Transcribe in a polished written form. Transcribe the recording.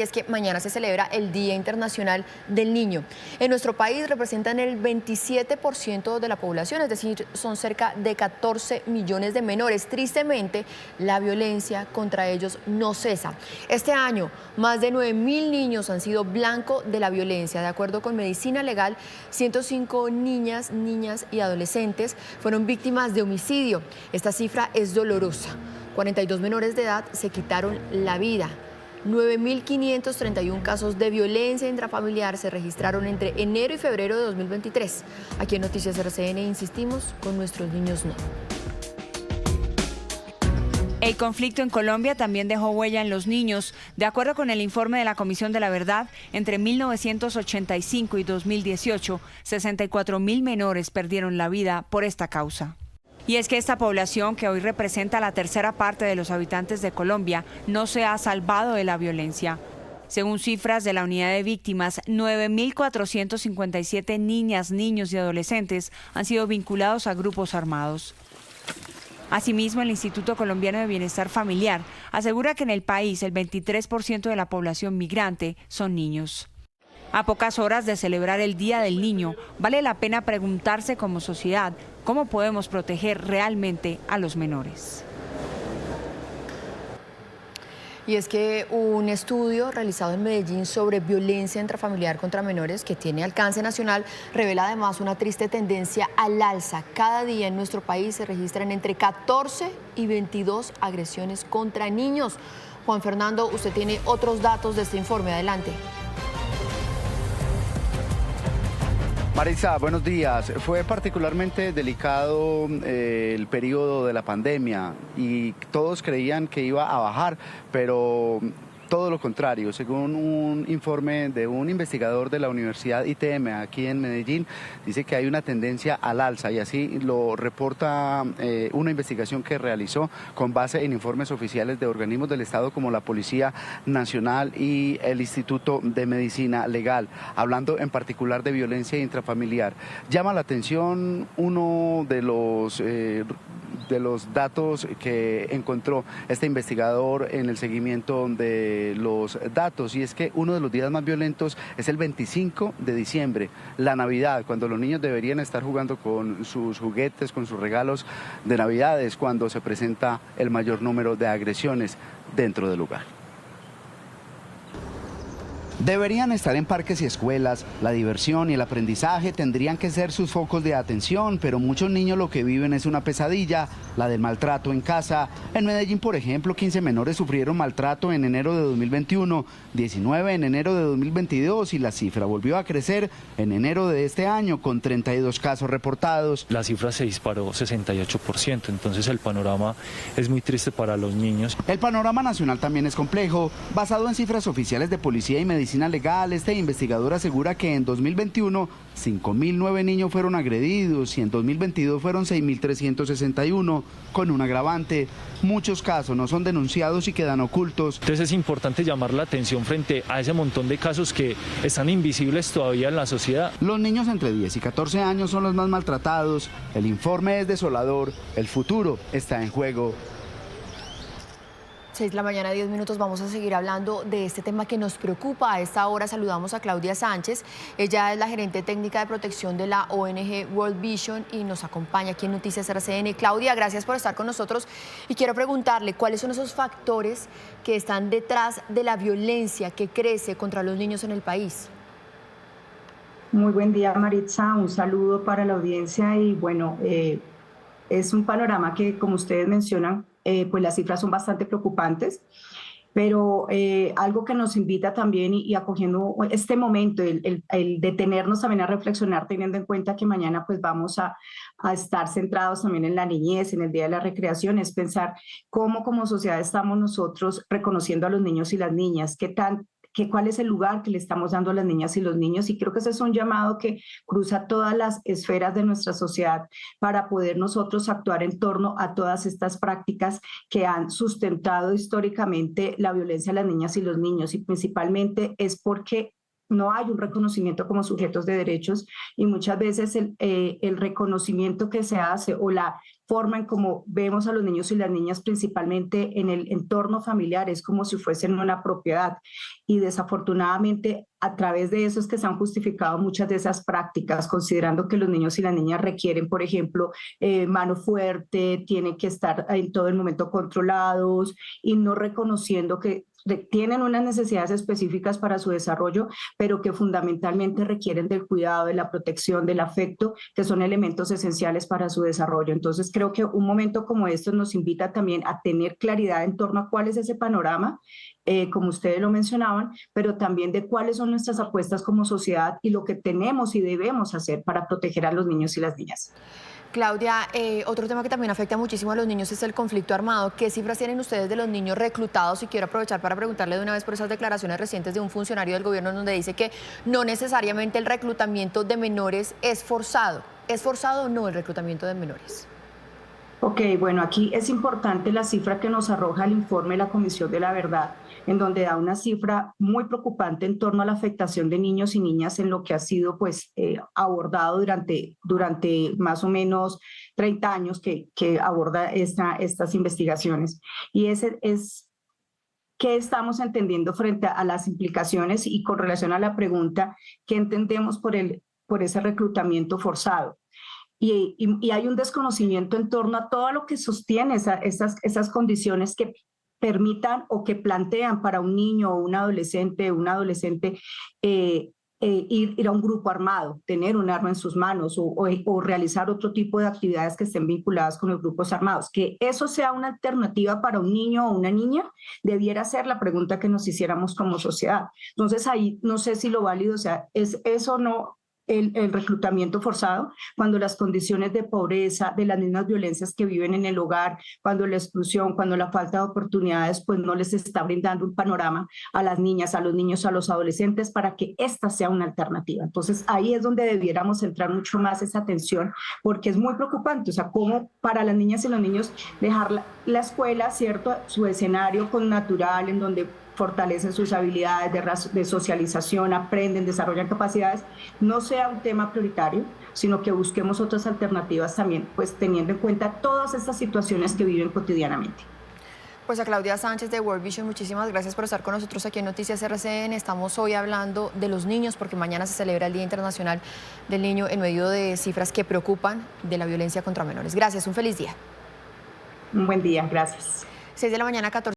Es que mañana se celebra el Día Internacional del Niño. En nuestro país representan el 27% de la población, es decir, son cerca de 14 millones de menores. Tristemente, la violencia contra ellos no cesa. Este año, más de 9.000 niños han sido blanco de la violencia. De acuerdo con Medicina Legal, 105 niñas y adolescentes fueron víctimas de homicidio. Esta cifra es dolorosa. 42 menores de edad se quitaron la vida. 9.531 casos de violencia intrafamiliar se registraron entre enero y febrero de 2023. Aquí en Noticias RCN insistimos, con nuestros niños no. El conflicto en Colombia también dejó huella en los niños. De acuerdo con el informe de la Comisión de la Verdad, entre 1985 y 2018, 64.000 menores perdieron la vida por esta causa. Y es que esta población, que hoy representa la tercera parte de los habitantes de Colombia, no se ha salvado de la violencia. Según cifras de la Unidad de Víctimas, 9.457 niñas, niños y adolescentes han sido vinculados a grupos armados. Asimismo, el Instituto Colombiano de Bienestar Familiar asegura que en el país el 23% de la población migrante son niños. A pocas horas de celebrar el Día del Niño, vale la pena preguntarse como sociedad cómo podemos proteger realmente a los menores. Y es que un estudio realizado en Medellín sobre violencia intrafamiliar contra menores, que tiene alcance nacional, revela además una triste tendencia al alza. Cada día en nuestro país se registran entre 14 y 22 agresiones contra niños. Juan Fernando, usted tiene otros datos de este informe. Adelante. Marisa, buenos días. Fue particularmente delicado el periodo de la pandemia y todos creían que iba a bajar, pero todo lo contrario. Según un informe de un investigador de la Universidad ITM aquí en Medellín, dice que hay una tendencia al alza y así lo reporta una investigación que realizó con base en informes oficiales de organismos del Estado como la Policía Nacional y el Instituto de Medicina Legal, hablando en particular de violencia intrafamiliar. Llama la atención uno de los datos que encontró este investigador en el seguimiento de los datos, y es que uno de los días más violentos es el 25 de diciembre, la Navidad, cuando los niños deberían estar jugando con sus juguetes, con sus regalos de Navidad, es cuando se presenta el mayor número de agresiones dentro del lugar. Deberían estar en parques y escuelas, la diversión y el aprendizaje tendrían que ser sus focos de atención, pero muchos niños lo que viven es una pesadilla, la del maltrato en casa. En Medellín, por ejemplo, 15 menores sufrieron maltrato en enero de 2021, 19 en enero de 2022 y la cifra volvió a crecer en enero de este año con 32 casos reportados. La cifra se disparó 68%, entonces el panorama es muy triste para los niños. El panorama nacional también es complejo. Basado en cifras oficiales de policía y medicina legal, este investigador asegura que en 2021 5.009 niños fueron agredidos y en 2022 fueron 6.361, con un agravante. Muchos casos no son denunciados y quedan ocultos. Entonces es importante llamar la atención frente a ese montón de casos que están invisibles todavía en la sociedad. Los niños entre 10 y 14 años son los más maltratados. El informe es desolador. El futuro está en juego. 6 de la mañana, 10 minutos. Vamos a seguir hablando de este tema que nos preocupa. A esta hora saludamos a Claudia Sánchez. Ella es la gerente técnica de protección de la ONG World Vision y nos acompaña aquí en Noticias RCN. Claudia, gracias por estar con nosotros y quiero preguntarle cuáles son esos factores que están detrás de la violencia que crece contra los niños en el país. Muy buen día, Maritza. Un saludo para la audiencia y bueno, es un panorama que, como ustedes mencionan, pues las cifras son bastante preocupantes, pero algo que nos invita también y acogiendo este momento, el detenernos también a reflexionar, teniendo en cuenta que mañana pues vamos a estar centrados también en la niñez, en el Día de la Recreación, es pensar cómo como sociedad estamos nosotros reconociendo a los niños y las niñas, cuál es el lugar que le estamos dando a las niñas y los niños, y creo que ese es un llamado que cruza todas las esferas de nuestra sociedad para poder nosotros actuar en torno a todas estas prácticas que han sustentado históricamente la violencia a las niñas y los niños, y principalmente es porque no hay un reconocimiento como sujetos de derechos y muchas veces el reconocimiento que se hace o la forma en cómo vemos a los niños y las niñas principalmente en el entorno familiar es como si fuesen una propiedad y desafortunadamente a través de eso es que se han justificado muchas de esas prácticas, considerando que los niños y las niñas requieren, por ejemplo, mano fuerte, tienen que estar en todo el momento controlados y no reconociendo que tienen unas necesidades específicas para su desarrollo, pero que fundamentalmente requieren del cuidado, de la protección, del afecto, que son elementos esenciales para su desarrollo. Entonces creo que un momento como este nos invita también a tener claridad en torno a cuál es ese panorama, como ustedes lo mencionaban, pero también de cuáles son nuestras apuestas como sociedad y lo que tenemos y debemos hacer para proteger a los niños y las niñas. Claudia, otro tema que también afecta muchísimo a los niños es el conflicto armado. ¿Qué cifras tienen ustedes de los niños reclutados? Y quiero aprovechar para preguntarle de una vez por esas declaraciones recientes de un funcionario del gobierno donde dice que no necesariamente el reclutamiento de menores es forzado. ¿Es forzado o no el reclutamiento de menores? Ok, bueno, aquí es importante la cifra que nos arroja el informe de la Comisión de la Verdad, en donde da una cifra muy preocupante en torno a la afectación de niños y niñas en lo que ha sido pues, abordado durante más o menos 30 años que aborda estas investigaciones. Y ese es qué estamos entendiendo frente a las implicaciones y con relación a la pregunta, ¿qué entendemos por ese reclutamiento forzado? Y hay un desconocimiento en torno a todo lo que sostiene esas condiciones que permitan o que plantean para un niño o un adolescente ir a un grupo armado, tener un arma en sus manos o realizar otro tipo de actividades que estén vinculadas con los grupos armados. Que eso sea una alternativa para un niño o una niña debiera ser la pregunta que nos hiciéramos como sociedad. Entonces ahí no sé si lo válido, o sea, es eso no el reclutamiento forzado, cuando las condiciones de pobreza, de las mismas violencias que viven en el hogar, cuando la exclusión, cuando la falta de oportunidades, pues no les está brindando un panorama a las niñas, a los niños, a los adolescentes para que esta sea una alternativa. Entonces ahí es donde debiéramos centrar mucho más esa atención, porque es muy preocupante, o sea, cómo para las niñas y los niños dejar la escuela, ¿cierto?, su escenario connatural en donde fortalecen sus habilidades de socialización, aprenden, desarrollan capacidades, no sea un tema prioritario, sino que busquemos otras alternativas también, pues teniendo en cuenta todas estas situaciones que viven cotidianamente. Pues a Claudia Sánchez de World Vision, muchísimas gracias por estar con nosotros aquí en Noticias RCN. Estamos hoy hablando de los niños porque mañana se celebra el Día Internacional del Niño en medio de cifras que preocupan de la violencia contra menores. Gracias, un feliz día. Un buen día, gracias. 6 de la mañana, 14.